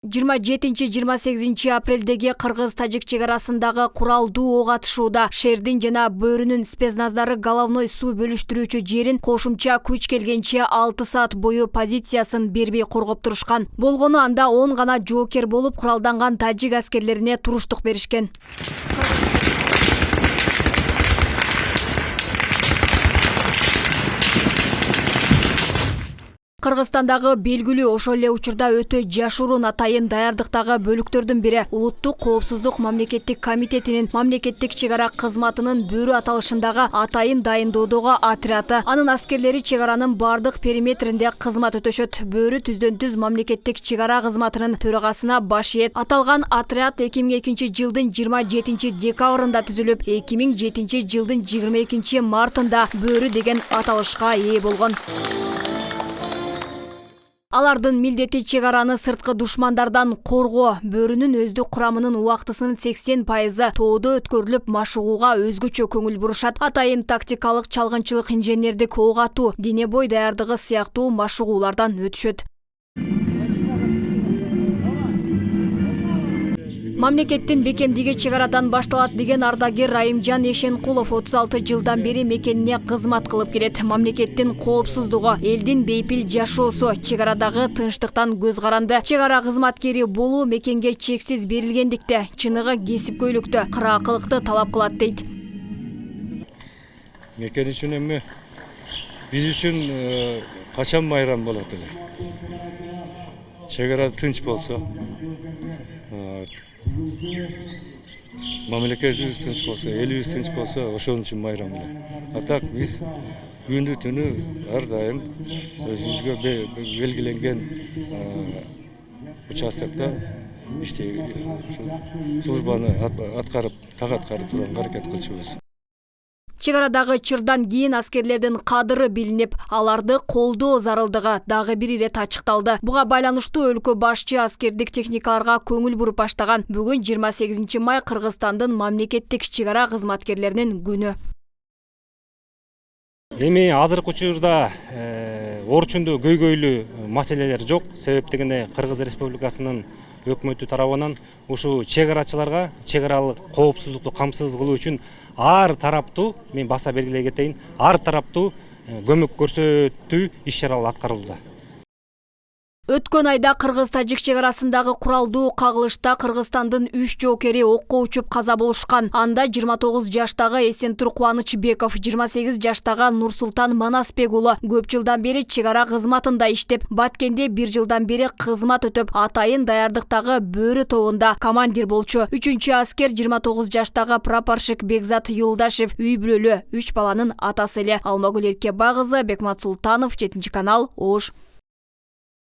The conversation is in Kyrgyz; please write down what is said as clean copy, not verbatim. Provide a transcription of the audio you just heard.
27-28 апрелдеги Кыргыз-Тажик чегарасындагы куралдуу ок атышууда шердин жана бөөрүнүн спецназдары головной суу бөлүштүрүүчү жерин кошумча күч келгенче 6 саат бою позициясын бербей коргоп турушкан. Болгону анда 10 гана жоокер болуп куралданган тажик аскерлерине туруштук беришкен. Кыргызстандагы белгилүү ошол эле учурда өтө жашыруун атайын даярдыктагы бөлүктөрдүн бири Улуттук коопсуздук мамлекеттик комитетинин мамлекеттик чегара кызматынын бөөрү аталышындагы атайын дайындоодогу отряды. Анын аскерлери чегаранын бардык периметринде кызмат өтөшөт. Бөөрү түздөн-түз мамлекеттик чегара кызматынын төрагасына баш ийет. Аталган отряд 2002 жылдын 27 декабрында түзүлүп, 2007 жылдын 22 мартында бөөрү деген аталышка ээ болгон. Алардын милдети чегараны сырткы душмандардан коргоо, бөөрүнүн өздүк курамынын убактысынын 80% тоодо өткөрүлүп машыгууга өзгөчө көңүл бурушат. Атайын тактикалык чалгынчылык, инженердик ок атуу, дене бой даярдыгы сыяктуу машыгуулардан өтүшөт. Мамлекеттин бекемдиги чегарадан башталат деген ардагер Райымжан Эшенкулов 36 жылдан бери мекенине кызмат кылып келет. Мамлекеттин коопсуздугу, элдин бейпил жашоосу, чегарадагы тынчтыктан көз каранды. Чегара кызматкери болуу мекенге чексиз берилгендикте, чыныгы кесипкөйлүктү, кыраакылыкты талап кылат дейт. Мекен үчүн эми биз үчүн качан майрам болот эле. Чегара тынч болсо, мамлекетибиз тынч болсо, элибиз тынч болсо, ошон үчүн майрам эле. А так биз күндү түнү ар дайым өзүбүзгө белгиленген участокто службаны аткарып, так аткарып турганга аракет кылчубуз. Чегарадагы чырдан кийин аскерлердин кадыры билинип, аларды колдоо зарылдыгы дагы бир ирет ачыкталды. Буга байланыштуу өлкө башчы аскердик техникаларга көңүл буруп баштаган. Бүгүн 28 май Кыргызстандын мамлекеттик чегара кызматкерлеринин күнү. Эми азыркы учурда орчундуу көйгөйлүү маселелер жок. Себеп дегенде Кыргыз Республикасынын өкмөтү тарабынан ушу чегарачыларга чегаралык коопсуздукту камсыз кылуу үчүн ар тараптуу, мен баса белгилей кетейин, ар тараптуу көмөк көрсөтүү иш-чаралар аткарылды. Өткөн айда Кыргыз-Тажик чегарасындагы куралдуу кагылышта Кыргызстандын 3 жоокери окко учуп каза болушкан. Анда 29 жаштагы Эсентур Кубанычбеков, 28 жаштагы Нурсултан Манасбек уулу көп жылдан бери чегара кызматында иштеп, Баткенде 1 жылдан бери кызмат өтөп, атайын даярдыктагы бөөрү тобунда командир болчу. 3-чү аскер 29 жаштагы прапорщик Бекзат Юлдашев, үй бүлөлүү 3 баланын атасы эле. Алмагүл Эркебай кызы, Бекмат Султанов, 7 канал, Ош.